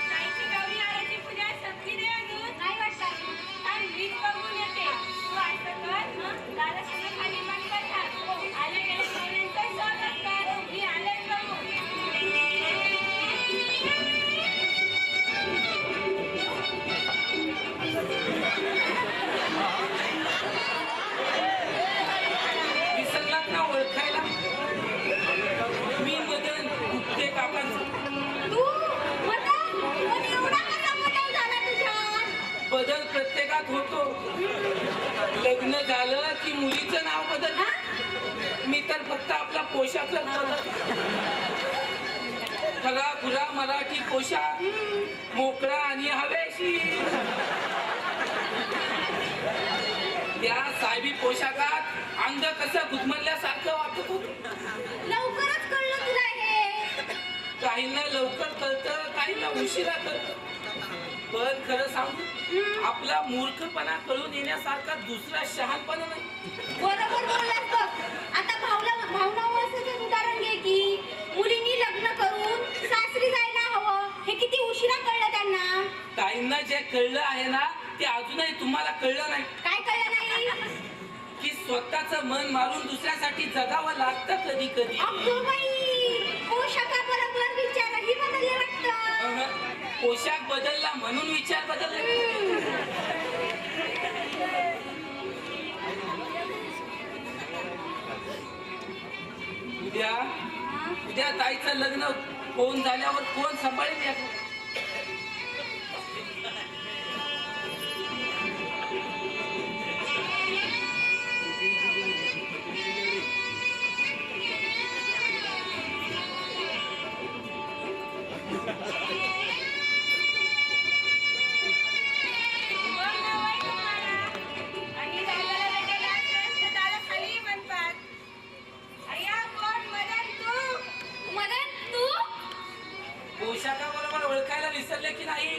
ताईची गौरी आराची पूजा संपली नाही अजून. नाही वाटत. आणि मीच बघून येते. तू असं कर, हं? दाराच्या खाली मंडपात टाक. आल्या गेल्या पाहुण्यांचं स्वागत कर. मी आलेच बघून. विसरलात ना ओळखायला? मी मदन गुप्ते काकांचा. तू मदन? पण एवढा कसा बदल झाला तुझ्यात? बदल प्रत्येकात होतो. लग्न झालं की मुलीचं नाव बदल. हा? मी तर फक्त आपला पोशाखच बदल. खरा खुरा मराठी पोशाख, मोकळा आणि हवेशीर. त्या साहेबी पोशाखात अंग कसं गुदमरल्यासारखं वाटत होत. लवकरच कळलं तुला हे. काहींना लवकर कळतं, काहींना उशिरा कळतं. पण खरं सांगू, आपला मूर्खपणा कळून येण्यासारखा दुसरा शहाणपणा नाही. बरोबर बोललास बघ. आता भावना अवस्थेचं उदाहरण घे की मुलींनी लग्न करून सासरी जायला हवं, हे किती उशिरा कळलं त्यांना. काहींना जे कळलं आहे ना, ते अजूनही तुम्हाला कळलं नाही. काय कळलं नाही? की स्वतःचं मन मारून दुसऱ्यासाठी जगावं लागतं कधी कधी. अगं बाई, पोशाखाबरोबर विचारही बदलले वाटतं. पोशाख बदलला म्हणून विचार बदलले. उद्या ताईचं लग्न कोण झाल्यावर कोण सांभाळेल याचं? पोशाखाबरोबर ओळखायला विसरले की नाही?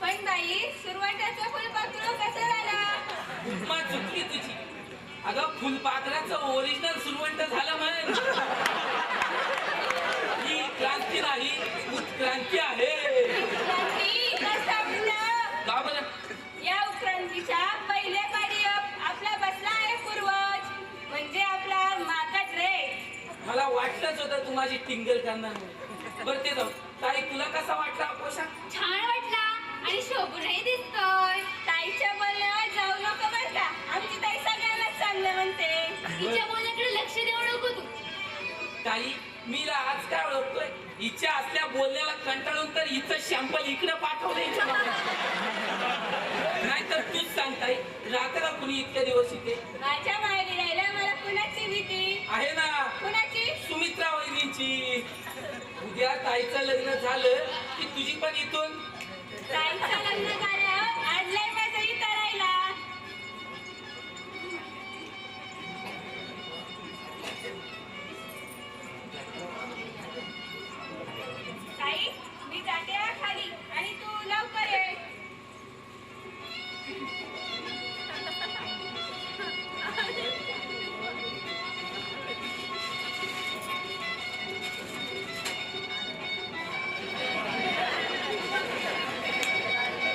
पण बाई, सुरुवातीचा फुलपाखरू कसं झाला? उपमा चुकली तुझी. अगं फुलपाखराचं ओरिजिनल सुरवंट झालं म्हण. ही क्रांती नाही, उत्क्रांती आहे. का बरं? या उत्क्रांतीच्या पहिल्या पारी आपला बसला आहे पूर्वज, म्हणजे आपला माका ड्रेस. मला वाटलंच होतं तू माझी टिंगल करणार म्हणून. बरं ते जाऊ. ताई, तुला कसा वाटला हा पोशाख? छान वाटला आणि शोभूनही दिसतोय. ताईच्या बोलण्यावर जाऊ नको बरं का, आमची ताई सगळ्यांनाच चांगलं म्हणते. तिच्या बोलण्याकडे लक्ष देऊ नको तू. ताई, मी आज काय ओळखतोय? हिच्या असल्या बोलण्याला कंटाळून तर हिचं शॅम्पल इकडे पाठवलं. नाही तर तूच सांग ताई, राहतं का कुणी इतक्या दिवस इथे? माझ्या माहेरी राहिला मला कुणाची भीती आहे ना, कुणाची? सुमित्रा वहिनींची. उद्या ताईचं लग्न झालं की तुझी पण इथून. ताईचं लग्न झालं आजलाय माझं इथं राहिला. ताई, मी जाते हा खाली आणि तू लवकर ये.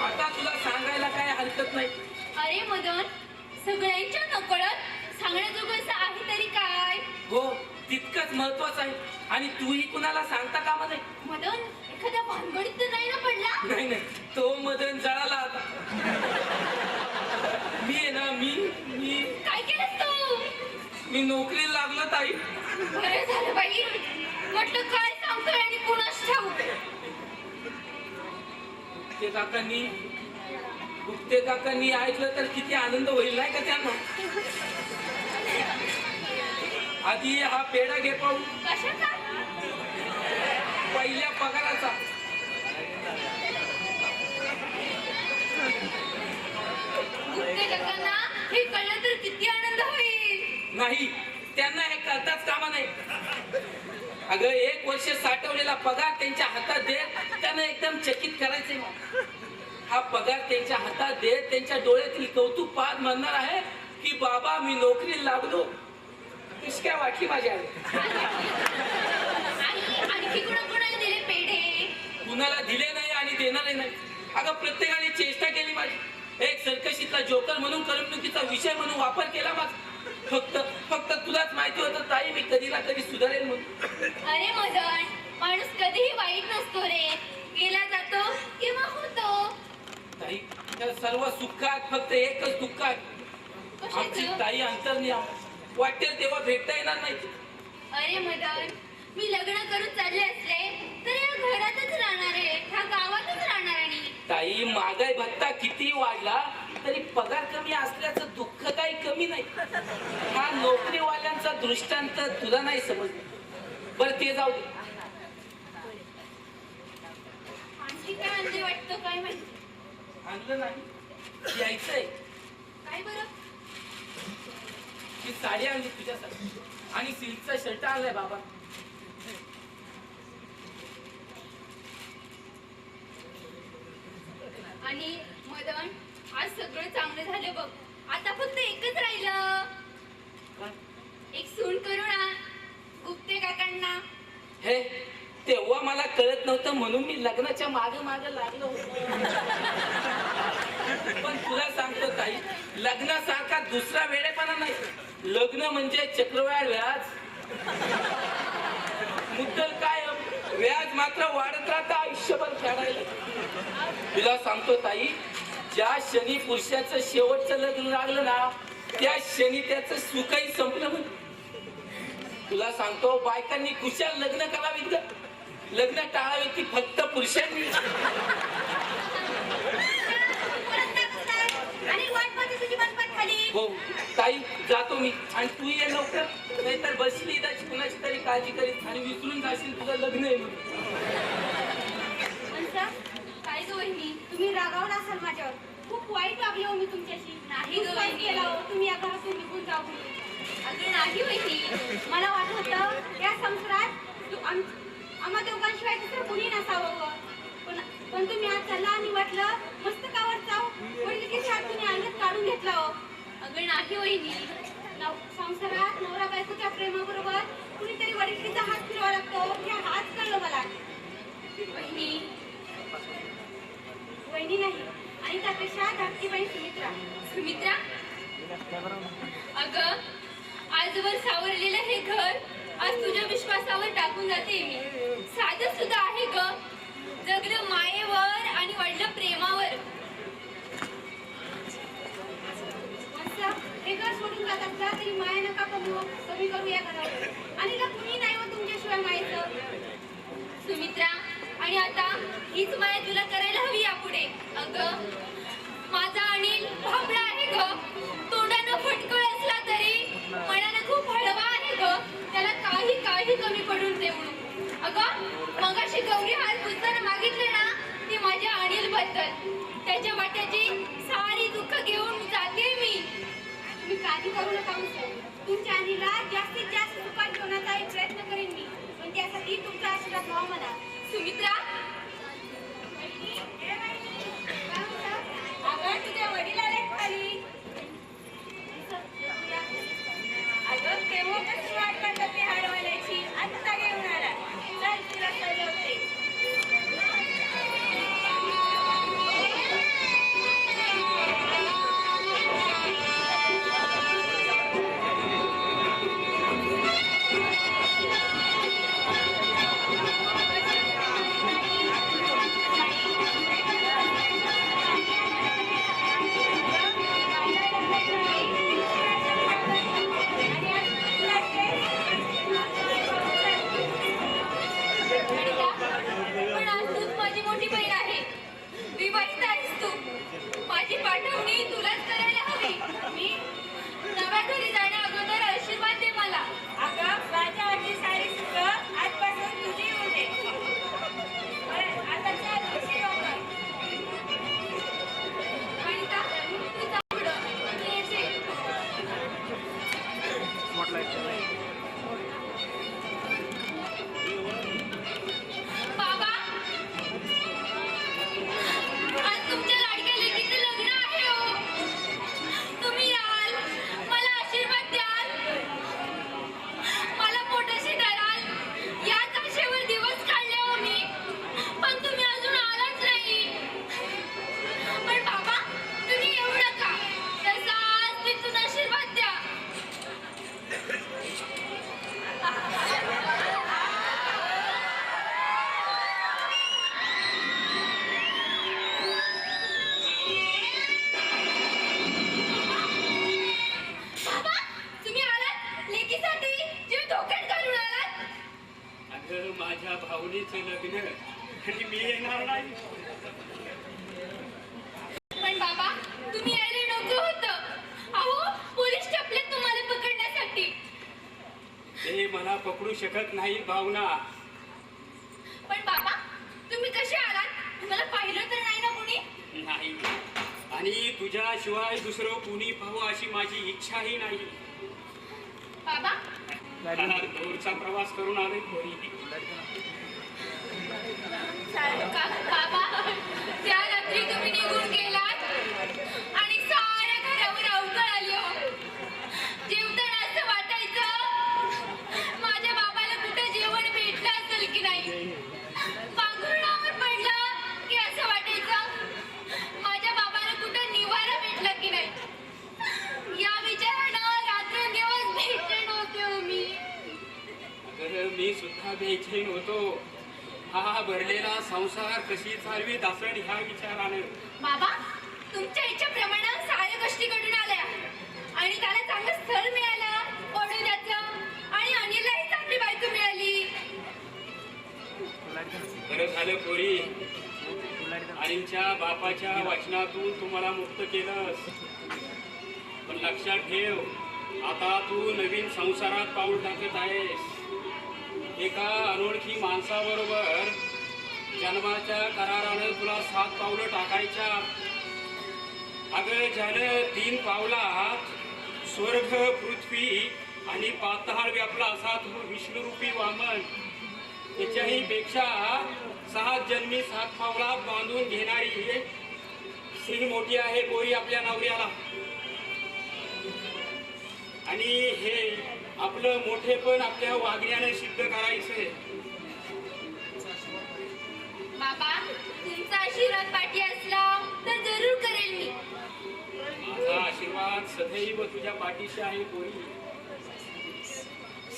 आता तुला सांगायला काय हरकत नाही. अरे मदन, सगळ्यांच्या नकळत सांगण्याजोगं आहे तरी काय? हो, तितकंच महत्वाचं आहे. आणि तूही कुणाला सांगता कामा नाही. मदन, एखाद्या भानगडीत तर नाही ना पडला? नाही नाही, तो मदन जळाला आता. मी आहे ना, मी काय केलंस तू? मी नोकरीला लागलो ताई. बरं झालं बाई, म्हटलं काय सांगतोय आणि कुणास ठाऊक. गुप्ते काकांनी ऐकलं तर किती आनंद होईल नाही का त्यांना. आधी हा पेढा घे पाहू. कशाचा? पहिल्या पगाराचा. गुप्ते काकांना हे कळलं तर किती आनंद होईल. नाही, त्यांना हे करताच कामा नाही. अगं 1 वर्ष साठवलेला पगार त्यांच्या हातात देत त्यांना एकदम चकित करायचंय. हा पगार त्यांच्या हातात देत त्यांच्या डोळ्यातील कौतुक पाहत म्हणणार आहे की बाबा मी नोकरीला लागलो. कशी काय वाटली माझी आई? आणखी कुणाला दिले पेढे? कुणाला दिले नाही आणि देणारे नाही. अगं प्रत्येकाने चेष्टा केली माझी. एक सर्कशीतला जोकर म्हणून करमणुकीचा विषय म्हणून वापर केला माझा. फक्त तुलाच माहिती होतं ताई, मी कधी ना कधी सुधारेल म्हणून. अरे मदन, माणूस कधीही वाईट नसतो रे. गेला जातो किंवा होतो. ताई, त्या सर्व सुखात फक्त एकच दुःख आहे. आमची ताई अंतर्निया वाटेल तेव्हा भेटता येणार नाही. अरे मदन, मी लग्न करून चालले असले तर या घरातच राहणार आहे, ह्या गावातच राहणार. आणि ताई, महागाई भत्ता किती वाढला तरी पगार कमी असल्याचं दुःख काही कमी नाही. हा नोकरीवाल्यांचा दृष्टांत तुला नाही समजलं. बरं ते जाऊ दे. आणखी काय आणले वाटतं? काय माहिती. आणलं नाही, यायचंय. काय बरं? ही साडी आणली तुझ्यासाठी आणि सिल्कचा शर्ट आणलाय बाबा. आणि मदन, आज सगळं चांगलं झालं बघ. आता फक्त एकच राहिलं. काय? एक सून करू ना गुप्ते काकांना. हे तेव्हा मला कळत नव्हतं म्हणून मी लग्नाच्या मागे मागे लागलो होतो. पण तुला सांगतो ताई, लग्नासारखा दुसरा वेळेपणा नाही. लग्न म्हणजे चक्रवाढ व्याज. मुद्दल काय व्याज मात्र वाढत राहतं आयुष्यभर फेडायला. तुला सांगतो ताई, ज्या शनी पुरुषाचं शेवटचं लग्न लागलं ना त्या शनी त्याचं सुखही संपलं म्हणे. तुला सांगतो बायकांनी कुशाल लग्न करावीत ग. लग्न टाळावे की फक्त पुरुषांनी. आणि वाट पाहते तुझी मनपात खाली. हो ताई, जातो मी आणि तू ये लवकर, नाहीतर बसली इथं कुणाची तरी काळजी करीत आणि विसरून जाशील तुझं लग्न आहे म्हणून. काय गं वहिनी, तुम्ही रागावला असाल माझ्यावर. खूप वाईट वागले हो मी तुमच्याशी. नाही गं वाईट केला हो तुम्ही या घरातून निघून जाऊ म्हणून. अगं नाही वहिनी, मला वाटत होतं या संसारात आम्हा दोघांशिवाय दुसरं कुणी नसावं. पण तुम्ही आज चला आणि वाटलं मस्तकावर जाऊ वडिलांची हात तुम्ही अंगात काढून घेतला हो. अगं नाही वहिनी, संसारात नवरा बायकोच्या प्रेमाबरोबर कुणीतरी वडिलांचा हात फिरवा लागतो हे हात कळलं मला. वहिनी वहिनी नाही, आणि त्यापेक्षा धाकटी बाई सुमित्रा. सुमित्रा अगं, आजवर सावरलेलं हे घर आज तुझ्या विश्वासावर टाकून जाते मी. साधं सुद्धा आहे ग, जगलं मायेवर आणि वाढलं प्रेमावर. हे घर सोडून जात असला तरी माया नका कमी करू या घरावर. आणि का कुणी नाही हो तुमच्याशिवाय मायेचं. सुमित्रा, आणि आता हीच माया तुला करायला हवी यापुढे. अगं माझा अनिल भाबडा आहे ग, तोंडानं फटकळ असला तरी मनानं खूप हळवा आहे ग. त्याला काही कमी पडून देऊ. अगं मगाशी गौरी हात पुसताना मागितलं ना ते माझ्या अनिल बद्दल. त्याच्या वाट्याची सारी दुःख घेऊन जाते मी. तुम्ही काळजी करू नका. तुमच्या अनिलला जास्तीत जास्त सुखात ठेवण्याचा एक प्रयत्न करेन मी, पण त्यासाठी तुमचा आशीर्वाद व्हावा मला. सुमित्रा, अगं तुझ्या वडील आले खाली. अगं तेव्हा कशी वाट करतात ते हाडवाल्याची. आत्ता घेऊन आला. चल तुला सजवते. पण आज तूच माझी मोठी बहीण आहे, विवाहित आहेस तू. माझी पाठवणी तुलाच करायला हवी. मी नव्या घरी जाण्या अगोदर आशीर्वाद दे मला. अगं माझ्यावरची सारी सुख आजपासून तुझी होते. आता चल उशीर होतोय. अनिता, तू जा पुढं. मी येते. बाबा, आज तुमच्या लाडक्या लेकीचं लग्न आहे हो. तुम्ही याल, मला आशीर्वाद द्याल, मला पोटाशी धराल. याच आशेवर दिवस काढले हो मी, पण तुम्ही अजून आलाच नाही. पण बाबा, तुम्ही येऊ नका. तसाच तिथून आशीर्वाद द्या. बाबा, तुम्ही आलात लेकीसाठी जीव धोक्यात घालून आलात. अगं माझ्या भावनेचं लग्न आणि मी येणार नाही. पण बाबा, तुम्ही यायला नको होतं. अहो पोलीस टपलेत तुम्हाला पकडण्यासाठी. ते मला पकडू शकत नाही भावना. पण बाबा, तुम्ही कसे आलात? तुम्हाला पाहिलं तर नाही ना कोणी? नाही, आणि तुझ्याशिवाय दुसरं कुणी पाहू अशी माझी इच्छाही नाही. बाबा दूरचा प्रवास करून आले पोरी. बाबा त्या रात्री तुम्ही निघून गेलात आणि साऱ्या घरावर अवकाळ आली हो. जेवताना असं वाटायचं माझ्या बाबाला कुठं जेवण भेटलं असेल की नाही. पांघरुणावर पडलं की असं वाटायचं माझ्या बाबाला कुठं निवारा भेटला की नाही. या विचारानं रात्रंदिवस बेचैन होते हो मी. अगं मी सुद्धा बेचैन होतो. हा भरलेला संसार कशी चालवीत असेल ह्या विचाराने. बाबा तुमच्या इच्छेप्रमाणे साऱ्या गोष्टी घडून आल्या आणि त्याला चांगलं स्थळ मिळालं पडू द्यायचं आणि अनिललाही चांगली बायको मिळाली. बरं झालं पोरी, अनिलच्या बापाच्या वचनातून तुम्हाला मुक्त केलंस. पण लक्षात ठेव, आता तू नवीन संसारात पाऊल टाकत आहेस. एका अनोळखी माणसाबरोबर जन्माच्या करारानं तुला 7 पावलं टाकायच्या. अगं ज्यानं 3 पावलात स्वर्ग पृथ्वी आणि पाताळ व्यापला असा तो विष्णुरूपी वामन, त्याच्याही पेक्षा 7 जन्मी 7 पावलात बांधून घेणारी स्त्री मोठी आहे पोरी आपल्या नवऱ्याला. आणि हे आपलं मोठेपण आपल्या वागण्याने सिद्ध करायचंय. बाबा तुमचा आशीर्वाद पाठी असला तर जरूर करेल मी. माझा आशीर्वाद सदैव तुझ्या पाठीशी आहे पोरी.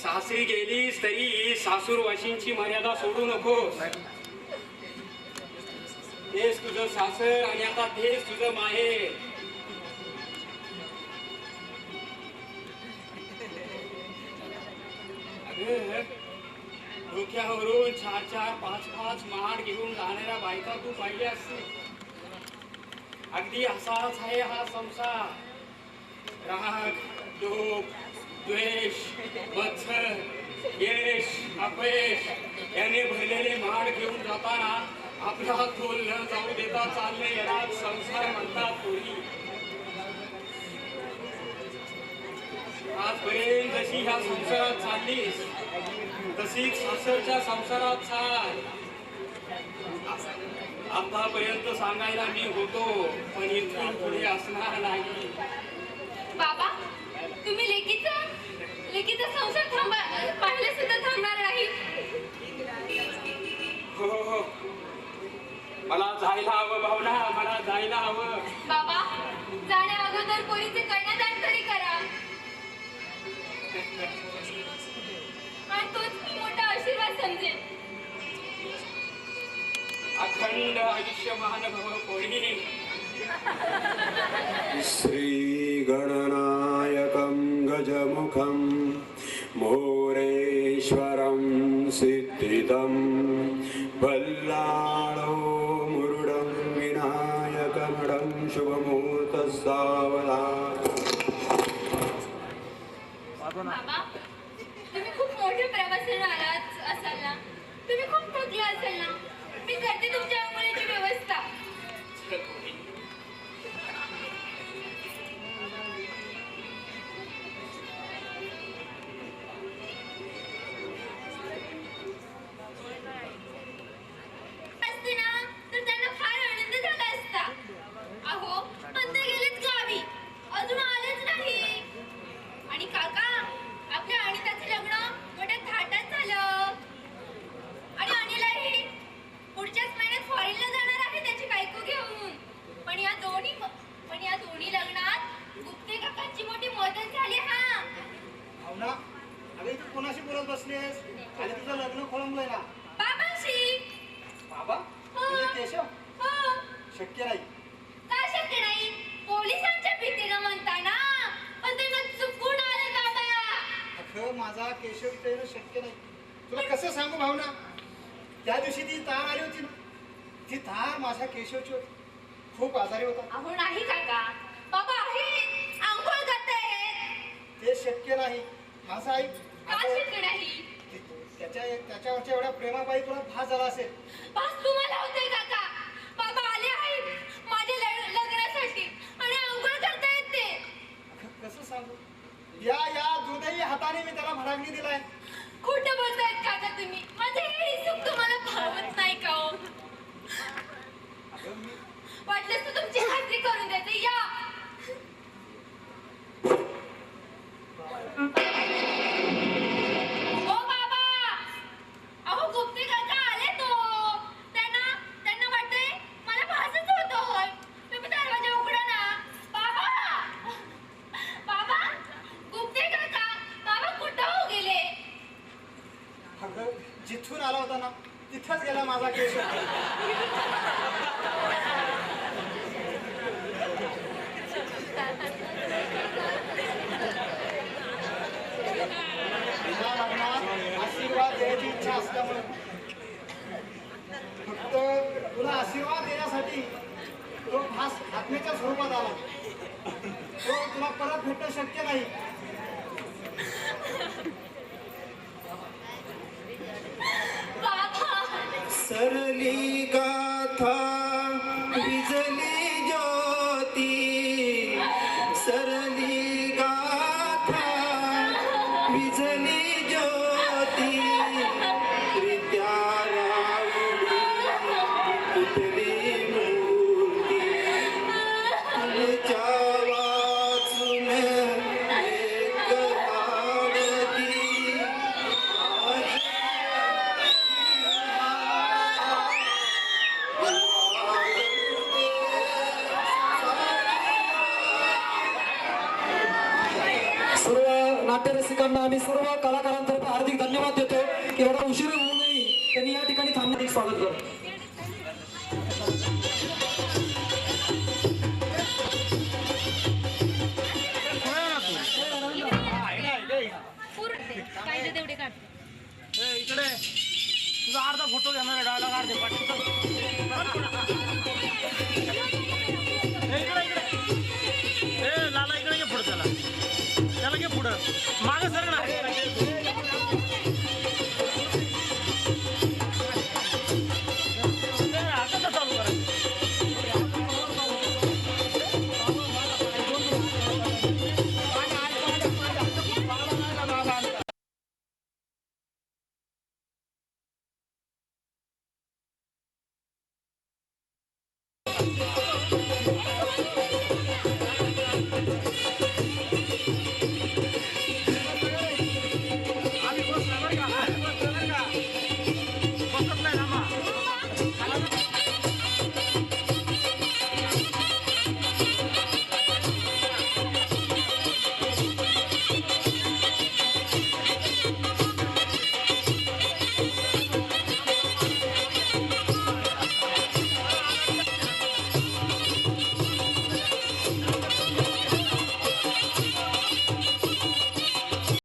सासरी गेलीस तरी सासूरवाशींची मर्यादा सोडू नकोस. तेच तुझं सासर आणि आता तेच तुझं माहेर. डोक्यावरून 4-4, 5-5 महाड घेऊन जाणाऱ्या बायका तू पाहिजे असतील. अगदी असाच आहे हा संसार. राग, लोभ, द्वेष, मत्सर, यश, अपयश याने भरलेले महाड घेऊन जाताना आपला तोल न जाऊ देता चालले याला संसार म्हणतात पोरी. आजपर्यंत जशी ह्या संसारात चाललीस तशीच सासरच्या संसारात चाल. आतापर्यंत सांगायला मी होतो पण इथून पुढे असणार नाही. बाबा तुम्ही लेकीचा संसार पाहिले सुद्धा थांबणार नाही. हो, मला जायला हवं भावना, मला जायला हवं. बाबा जाण्या अगोदर पोरीचे कन्यादान तरी करा आणि तोच मी मोठा आशीर्वाद समजेल. अखंड आयुष्यमान भव पोरी. श्रीगणनायकं गजमुखं मोरेश्वरं सिद्धिदं बल्लाळो मुरुडं विनायकमडं शुभमुहूर्तस्सावधान. बाबा तुम्ही खूप मोठ्या प्रवासाने आलात असाल ना. तुम्ही खूप थकला असाल ना. मी करते तुमच्या आंघोळीची व्यवस्था. असते ना तर त्यांना फार आनंद झाला असता. अहो पण ते गेलेत गावी, अजून आलेच नाही. आणि काका आपल्या अनिताचं लग्न मोठ्या थाटात झालं आणि अनिलाही पुढच्याच महिन्यात फॉरेनला जाणार आहे त्याची बायको घेऊन. पण या दोन्ही लग्नात गुप्ते काकांची मोठी मदत झाली. हा भावना अगं तू कोणाशी बोलत बसलीस आणि तुझं लग्न खोळंबलंय ना. बाबांशी. बाबा हो. म्हणजे केशव हो. शक्य नाही. का शक्य नाही? पोलिसांच्या भीतीनं म्हणताना पण त्यांना चुकून आलं बाबा. अखं माझा केशव इथे येणं शक्य नाही. तुला कसं सांगू भावना, त्या दिवशी ती तार आली होती ना, ती तार माझ्या केशवची होती. खूप आजारी होता. अहो नाही काका, बाबा आहेत, आंघोळ करतायत. ते शक्य नाही. माझं ऐक. का शक्य नाही? त्याच्यावरच्या एवढ्या प्रेमाबाई तुला भास झाला असेल. बस तुम्हाला होतंय काका. बाबा आले आहेत माझ्या लग्नासाठी आणि आंघोळ करतायत ते. कसं सांगू, या दुर्दैवी हाताने वाटलंच तर तुमची खात्री करून देते या. ओ बाबा, अहो गुप्ते काका आले तो. त्यांना वाटतंय मला भासच होतोय. तुम्ही दरवाजा उघडा ना. बाबा, बाबा, गुप्ते काका, बाबा कुठं हो गेले? अगं जिथून आला होता ना तिथंच गेला माझा केश. या लग्नात आशीर्वाद द्यायची इच्छा असल्यामुळे फक्त तुला आशीर्वाद देण्यासाठी तो खास आत्म्याच्या स्वरूपात आला. तो तुला परत भेटणं शक्य नाही. बाबा, सरली गाथा विजली ज्योती, सरली गाथा विजली ज्योती, रित्या रावली तुटली मूर्ती, तुमच्या वाचून एक आडती सर्व नाट्यरसिकांना आम्ही सर्व कलाकारांतर्फे हार्दिक धन्यवाद देतो की एवढा उशीर होऊ नये त्यांनी या ठिकाणी थांबण्याचे स्वागत करतो. पाहिजे तेवढे काढ. इकडे तुझा अर्धा फोटो घेणार डायलॉग अर्धे लाला इकडे घे पुढं त्याला घे पुढं मागे सर ना आता चालू करा. आम्ही बसला बरं का.